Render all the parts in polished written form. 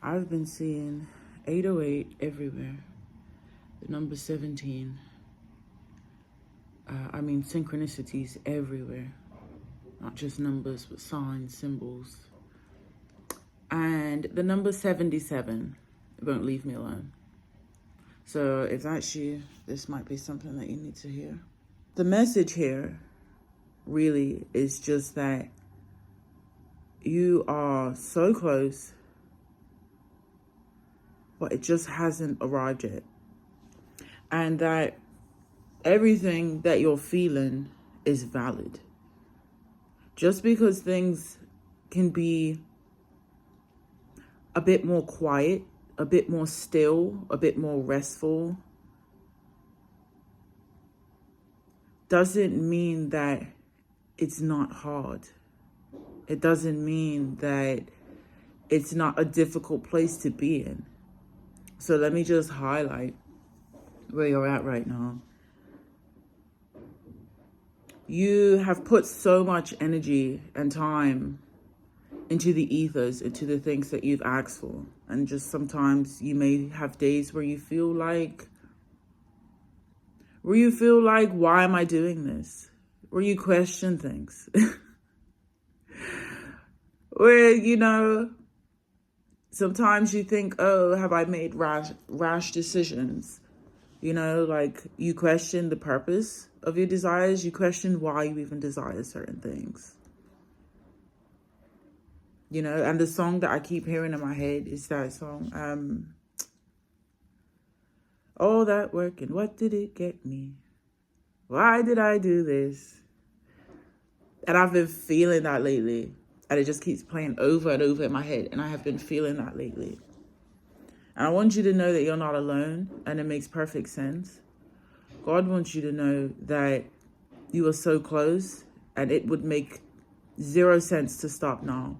I've been seeing 808 everywhere. The number 17. Synchronicities everywhere. Not just numbers, but signs, symbols. And the number 77 won't leave me alone. So if that's you, this might be something that you need to hear. The message here really is just that you are so close, but it just hasn't arrived yet. And that everything that you're feeling is valid. Just because things can be a bit more quiet, a bit more still, a bit more restful, doesn't mean that it's not hard. It doesn't mean that it's not a difficult place to be in. So let me just highlight where you're at right now. You have put so much energy and time into the ethers, into the things that you've asked for. And just sometimes you may have days where you feel like, why am I doing this? Where you question things. Where, sometimes you think, oh, have I made rash decisions? Like you question the purpose of your desires. You question why you even desire certain things. And the song that I keep hearing in my head is that song, all that work and what did it get me? Why did I do this? And I've been feeling that lately. And it just keeps playing over and over in my head. And I have been feeling that lately. And I want you to know that you're not alone. And it makes perfect sense. God wants you to know that you are so close. And it would make zero sense to stop now.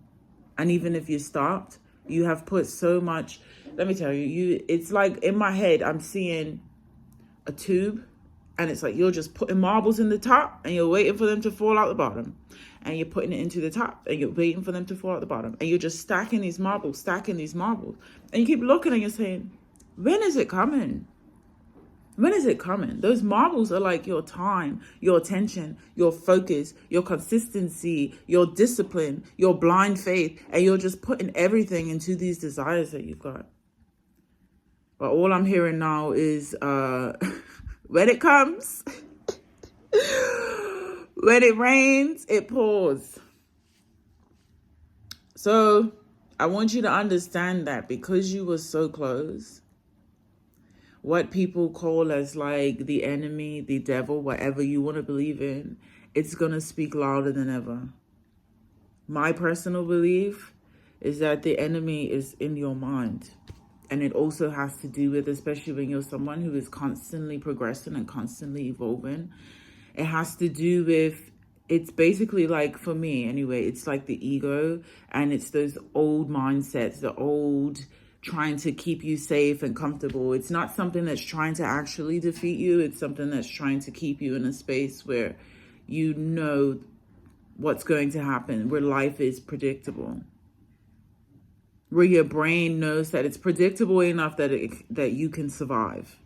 And even if you stopped, you have put so much. Let me tell you, it's like in my head, I'm seeing a tube. And it's like you're just putting marbles in the top and you're waiting for them to fall out the bottom. And you're putting it into the top and you're waiting for them to fall out the bottom. And you're just stacking these marbles. And you keep looking and you're saying, when is it coming? When is it coming? Those marbles are like your time, your attention, your focus, your consistency, your discipline, your blind faith. And you're just putting everything into these desires that you've got. But all I'm hearing now is when it comes, when it rains, it pours. So I want you to understand that because you were so close, what people call as like the enemy, the devil, whatever you want to believe in, it's going to speak louder than ever. My personal belief is that the enemy is in your mind. And it also has to do with, especially when you're someone who is constantly progressing and constantly evolving, it has to do with, it's basically like, for me anyway, it's like the ego and it's those old mindsets, the old trying to keep you safe and comfortable. It's not something that's trying to actually defeat you. It's something that's trying to keep you in a space where you know what's going to happen, where life is predictable. Where your brain knows that it's predictable enough that you can survive.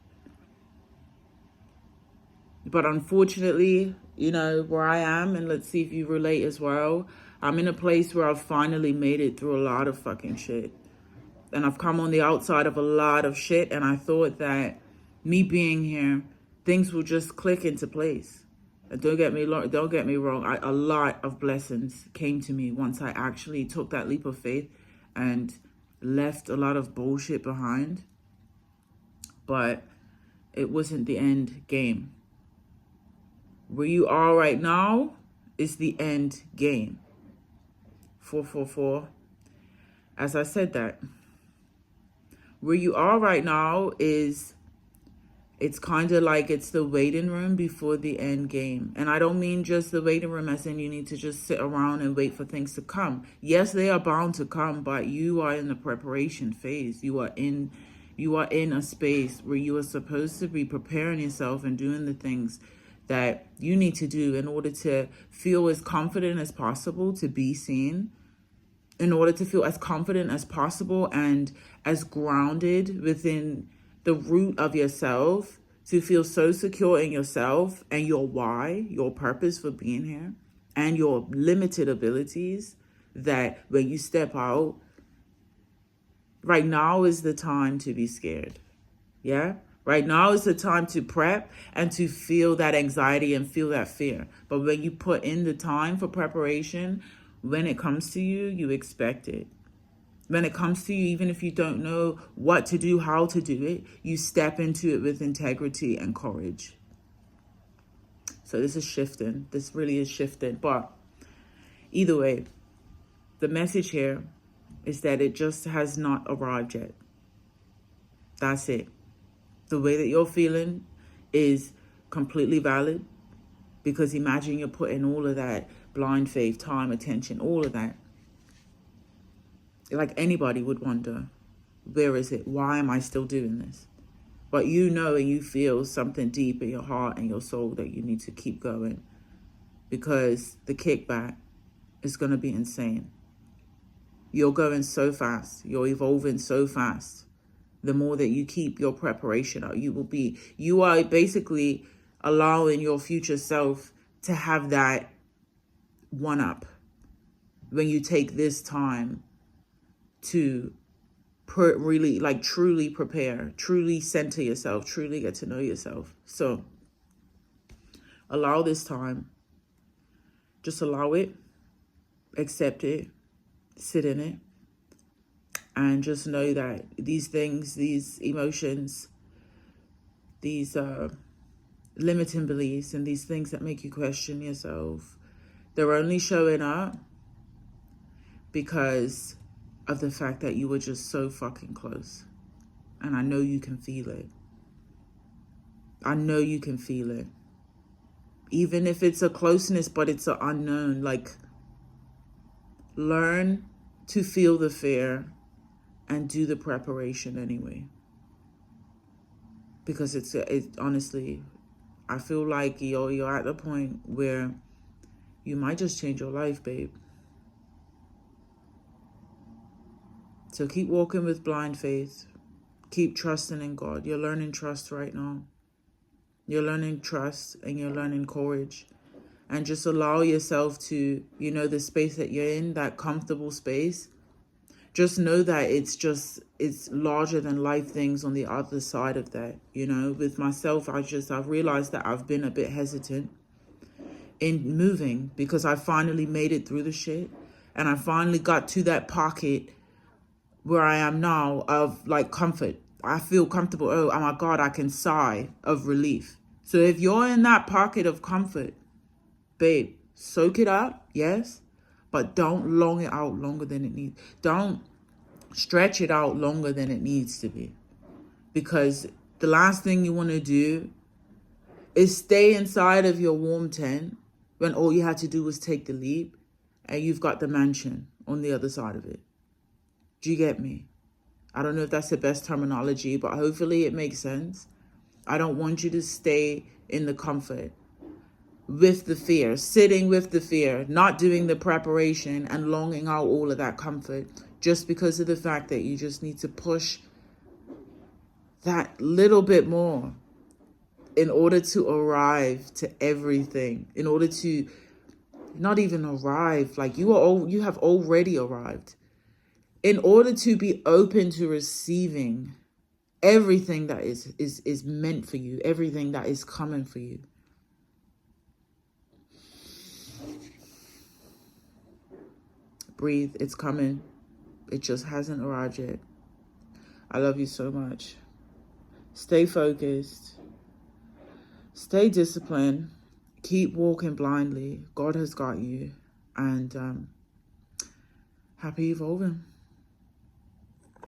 But unfortunately, where I am, and let's see if you relate as well, I'm in a place where I've finally made it through a lot of fucking shit. And I've come on the outside of a lot of shit, and I thought that me being here, things will just click into place. And don't get me wrong, a lot of blessings came to me once I actually took that leap of faith and left a lot of bullshit behind. But it wasn't the end game. Where you are right now is the end game. 444. As I said that. Where you are right now is, it's kind of like it's the waiting room before the end game. And I don't mean just the waiting room as in you need to just sit around and wait for things to come. Yes, they are bound to come, but you are in the preparation phase. You are in a space where you are supposed to be preparing yourself and doing the things that you need to do in order to feel as confident as possible to be seen, in order to feel as confident as possible and as grounded within the root of yourself, to feel so secure in yourself and your why, your purpose for being here, and your limited abilities, that when you step out, right now is the time to be scared. Yeah? Right now is the time to prep and to feel that anxiety and feel that fear. But when you put in the time for preparation, when it comes to you, you expect it. When it comes to you, even if you don't know what to do, how to do it, you step into it with integrity and courage. So this is shifting. This really is shifting. But either way, the message here is that it just has not arrived yet. That's it. The way that you're feeling is completely valid, because imagine you're putting all of that blind faith, time, attention, all of that. Like anybody would wonder, where is it? Why am I still doing this? But you know and you feel something deep in your heart and your soul that you need to keep going, because the kickback is going to be insane. You're going so fast. You're evolving so fast. The more that you keep your preparation up, you are basically allowing your future self to have that one up when you take this time to really, like, truly prepare, truly center yourself, truly get to know yourself. So allow this time. Just allow it, accept it, sit in it, and just know that these things, these emotions, these limiting beliefs, and these things that make you question yourself, they're only showing up because of the fact that you were just so fucking close. And I know you can feel it. I know you can feel it. Even if it's a closeness, but it's an unknown. Like, learn to feel the fear and do the preparation anyway. Because it's honestly, I feel like you're at the point where you might just change your life, babe. So keep walking with blind faith. Keep trusting in God. You're learning trust right now. You're learning trust and you're learning courage. And just allow yourself to, the space that you're in, that comfortable space. Just know that it's larger than life things on the other side of that. With myself, I've realized that I've been a bit hesitant in moving, because I finally made it through the shit. And I finally got to that pocket where I am now of, like, comfort. I feel comfortable. Oh my God, I can sigh of relief. So if you're in that pocket of comfort, babe, soak it up, yes, but don't long it out longer than it needs. Don't stretch it out longer than it needs to be. Because the last thing you want to do is stay inside of your warm tent when all you had to do was take the leap and you've got the mansion on the other side of it. Do you get me? I don't know if that's the best terminology, but hopefully it makes sense. I don't want you to stay in the comfort with the fear, sitting with the fear, not doing the preparation and longing out all of that comfort just because of the fact that you just need to push that little bit more in order to arrive to everything, in order to not even arrive, like you have already arrived. In order to be open to receiving everything that is meant for you, everything that is coming for you. Breathe, it's coming. It just hasn't arrived yet. I love you so much. Stay focused. Stay disciplined. Keep walking blindly. God has got you. And happy evolving.